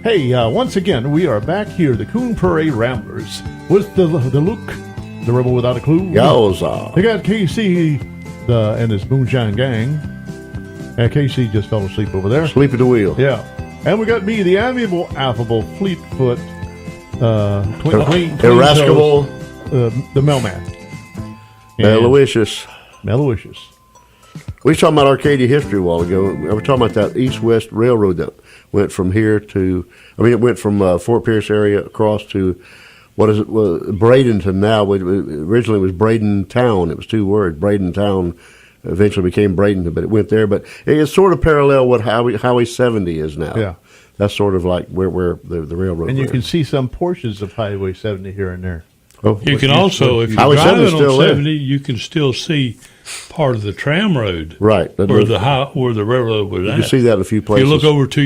Hey, once again, we are back here, the Coon Prairie Ramblers, with the Luke, the rebel without a clue. Yowza. They got KC and his Moonshine Gang. And KC just fell asleep over there. Sleep at the wheel. Yeah. And we got me, the amiable, affable, Fleetfoot, irascible, the mailman. Meloicious. Meloicious. We were talking about Arcadia history a while ago. We were talking about that east-west railroad that went from here to, it went from Fort Pierce area across to, Bradenton now. Originally it was Braden Town. It was two words. Braden Town eventually became Bradenton, but it went there. But it's sort of parallel what Highway 70 is now. Yeah. That's sort of like where the railroad And you is. can see some portions of Highway 70 here and there. Oh, You can also, if you're Highway 70 driving is still on there. 70, you can still see part of the tram road, right. where the railroad was You at. can see that in a few places. You look over to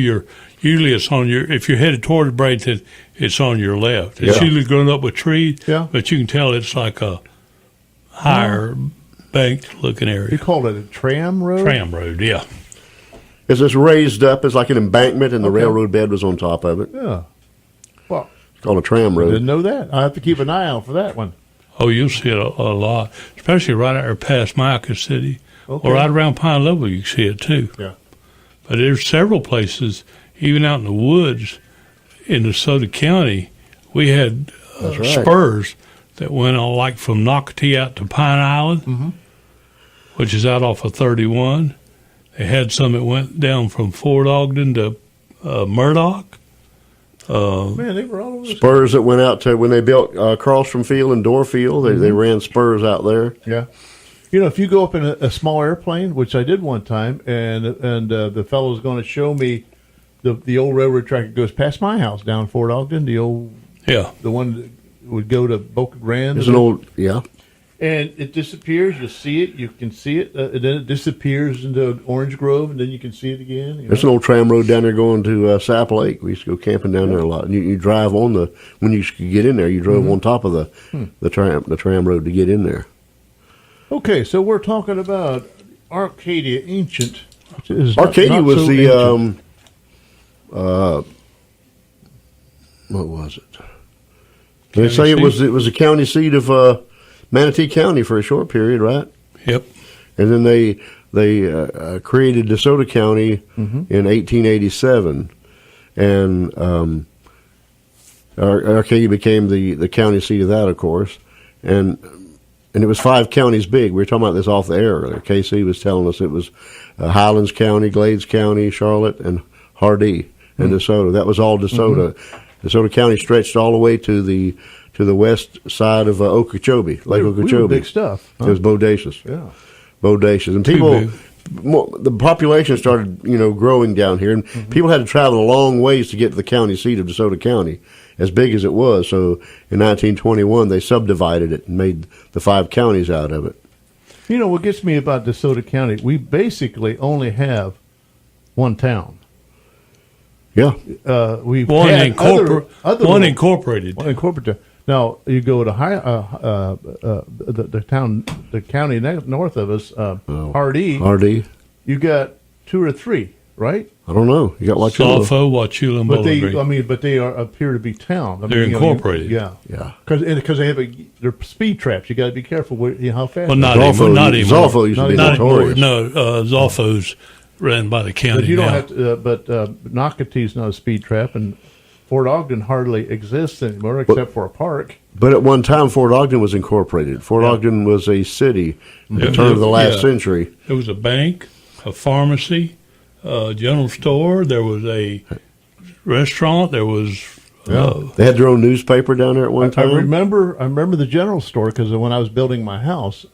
usually it's on if you're headed toward Bradenton, it's on your left. It's Yeah. usually grown up with trees, Yeah. but you can tell it's like a higher banked looking You area. called it a tram road? Tram road, yeah. It's just raised up. It's like an embankment, and the Okay. railroad bed was on top of it. Yeah. Well, It's called a tram I road. didn't know that. I have to keep an eye out for that one. Oh, you'll see it a lot, especially right out there past Micah City. Okay. Or right around Pine Level, you can see it too. Yeah. But there's several places, even out in the woods in DeSoto County, we had That's right. spurs that went on like from Nocatee out to Pine Island, which is out off of 31. They had some that went down from Fort Ogden to Murdoch. Man, they were all over the Spurs that went out to when they built Carlstrom Field and Doorfield. They ran spurs out there. Yeah. You know, if you go up in a small airplane, which I did one time, and the fellow was going to show me the old railroad track that goes past my house down Fort Ogden, the one that would go to Boca Grande. It's an old, yeah. And it disappears. You see it. You can see it. And then it disappears into Orange Grove, and then you can see it again. You There's know? an old tram road down there going to Sap Lake. We used to go camping down there a lot. And you drive on when you could get in there, you drove on top of the tram road to get in there. Okay, so we're talking about Arcadia Ancient. Which is Arcadia not was so the ancient. what was it? They say it was the county seat of Manatee County for a short period, right? Yep. And then they created DeSoto County in 1887, and Arcadia became the county seat of that, of course, and it was 5 counties big. We were talking about this off the air earlier. KC was telling us it was Highlands County, Glades County, Charlotte, and Hardee, and DeSoto. That was all DeSoto. DeSoto County stretched all the way to the west side of Okeechobee, Lake Okeechobee. Big stuff. Huh? It was bodacious. Yeah. Bodacious. And the population started, growing down here, and people had to travel a long ways to get to the county seat of DeSoto County, as big as it was. So in 1921, they subdivided it and made the 5 counties out of it. You know, what gets me about DeSoto County, we basically only have one town. Yeah. We've One had incorporated. One incorporated. Now you go to the county north of us, Hardee. Hardee. You got 2 or 3, right? I don't know. You got Wauchula. Sappho, Wauchula, and But Bowling they, Green. but they appear to be town. They're incorporated. Yeah, Yeah. because they have they're speed traps. You got to be careful how fast. Well, not Zolfo anymore. Not anymore. Zolfo used to be Not anymore. notorious. No, Zolfo's ran by the county But you don't now. have to. But Nocatee's not a speed trap, and Fort Ogden hardly exists anymore except for a park. But at one time, Fort Ogden was incorporated. Fort Ogden was a city at the turn of the last century. There was a bank, a pharmacy, a general store. There was a restaurant. There was. They had their own newspaper down there at one I time. remember the general store because when I was building my house,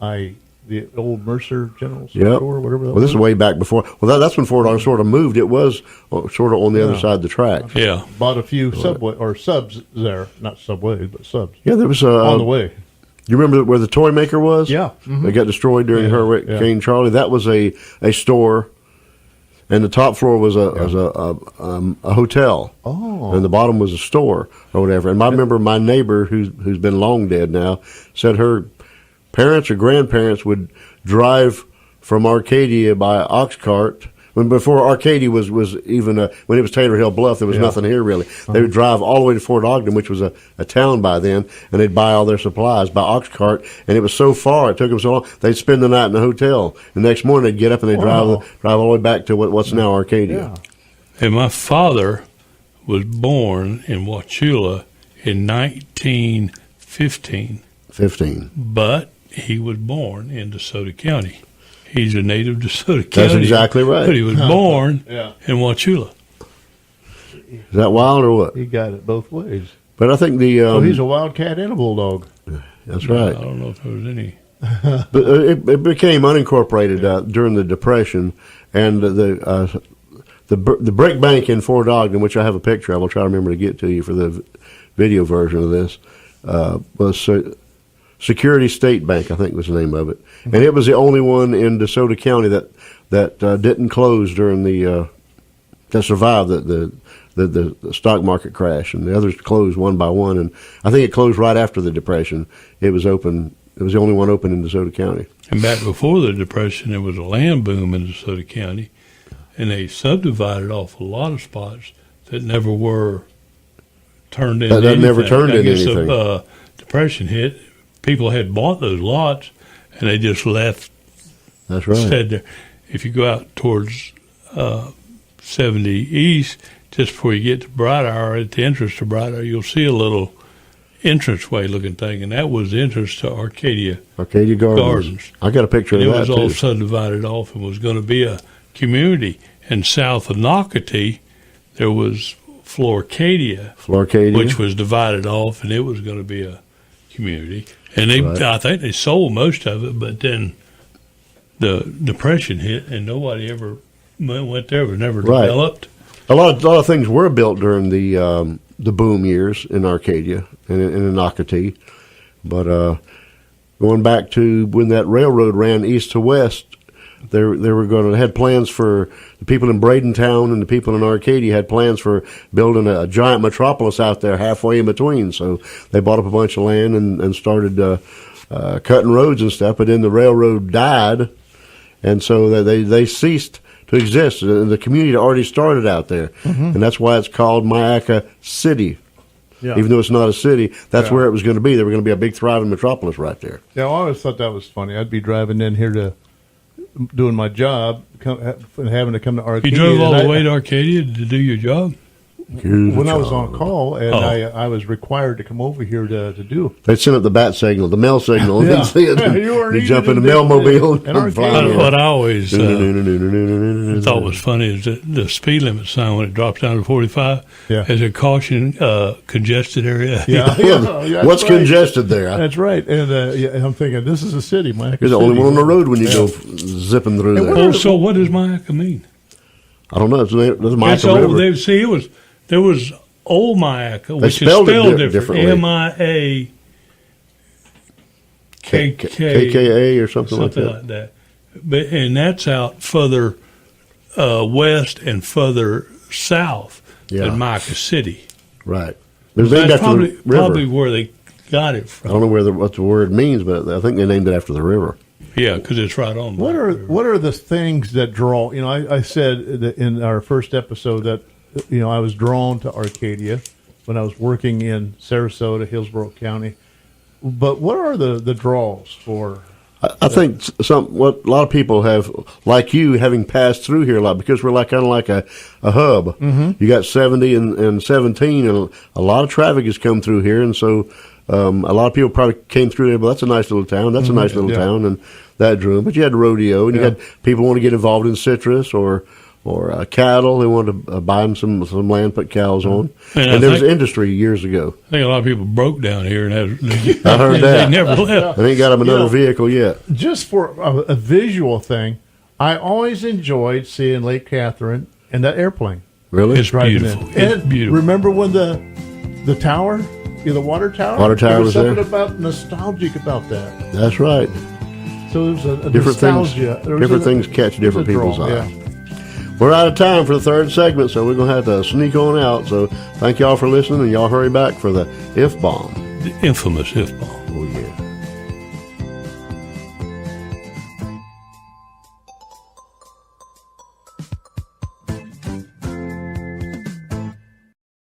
the old Mercer General Store, whatever that Well, this was. is way back before. Well, that's when Fort Ogden sort of moved. It was sort of on the other side of the track. Yeah. Bought a few subs there, not subways, but subs. Yeah, there was on the way. You remember where the toy maker was? Yeah. They got destroyed during Hurricane Charlie. That was a store, and the top floor was a hotel. Oh. And the bottom was a store or whatever. And I remember my neighbor, who's been long dead now, said her parents or grandparents would drive from Arcadia by ox cart when before Arcadia was even when it was Taylor Hill Bluff, there was nothing here really. They would drive all the way to Fort Ogden, which was a town by then, and they'd buy all their supplies by ox cart. And it was so far, it took them so long, they'd spend the night in the hotel. The next morning they'd get up and they'd drive all the way back to what's now Arcadia. Yeah. And my father was born in Wauchula in 1915. 15. But he was born in DeSoto County. He's a native DeSoto County. That's exactly right. But he was born in Wauchula. Is that wild or what? He got it both ways. But I think he's a wildcat and a bulldog. That's right. I don't know if there was any. But it became unincorporated during the Depression, and the brick bank in Fort Ogden, which I have a picture of, I'll try to remember to get to you for the video version of this, was Security State Bank, I think was the name of it, and it was the only one in DeSoto County that didn't close during that survived the stock market crash, and the others closed one by one, and I think it closed right after the Depression. It was open. It was the only one open in DeSoto County. And back before the Depression, there was a land boom in DeSoto County, and they subdivided off a lot of spots that never were turned into anything. That never turned into anything. The Depression hit. People had bought those lots, and they just left. That's right. Said there. If you go out towards 70 East, just before you get to Bright Hour, at the entrance to Bright Hour, you'll see a little entranceway looking thing, and that was the entrance to Arcadia Gardens. I got a picture of that, it was all subdivided off and was going to be a community. And south of Nocatee, there was Florcadia, which was divided off, and it was going to be a community. And I think they sold most of it, but then the Depression hit, and nobody ever went there. It was never developed. A lot of things were built during the boom years in Arcadia and in Nocatee, but going back to when that railroad ran east to west, they were had plans for the people in Bradentown, and the people in Arcadia had plans for building a giant metropolis out there halfway in between. So they bought up a bunch of land and started cutting roads and stuff. But then the railroad died, and so they ceased to exist. The community already started out there, and that's why it's called Myakka City. Yeah. Even though it's not a city, that's where it was going to be. There was going to be a big thriving metropolis right there. Yeah, I always thought that was funny. I'd be driving in here to doing my job, having to come to Arcadia. You drove all the way to Arcadia to do your job? When I was on call, and I was required to come over here to do. They sent up the bat signal, the mail signal, and then see it. You jump in the mailmobile and fly. What I always thought was funny is that the speed limit sign, when it drops down to 45, has a caution congested area. What's congested there? That's right. And I'm thinking, this is a city, Myakka. You're the only one on the road when you go zipping through there. So what does Myakka mean? I don't know. It's Myakka River. There was Old Myakka, which is spelled differently. MIAKKA or something like that. But, and that's out further west and further south than Myakka City. Right. That's probably where they got it from. I don't know what the word means, but I think they named it after the river. Yeah, because it's right on. What are the things that draw? I said that in our first episode that I was drawn to Arcadia when I was working in Sarasota, Hillsborough County. But what are the draws for? I think what a lot of people have, like you, having passed through here a lot, because we're kind of like a hub. Mm-hmm. You got 70 and 17, and a lot of traffic has come through here, and so a lot of people probably came through there. But that's a nice little town. That's a nice little town, and that drew them. But you had the rodeo, and you had people want to get involved in citrus or cattle. They wanted to buy them some land, put cows on. And there was industry years ago. I think a lot of people broke down here. I heard that. They never left. They ain't got them another vehicle yet. Just for a visual thing, I always enjoyed seeing Lake Catherine and that airplane. Really? It's beautiful. It's beautiful. Remember when the tower, the water tower? Water tower was there. There was something nostalgic about that. That's right. So there's a different nostalgia. Different things catch different people's eyes. Yeah. We're out of time for the third segment, so we're going to have to sneak on out. So thank y'all for listening, and y'all hurry back for the If Bomb. The infamous If Bomb.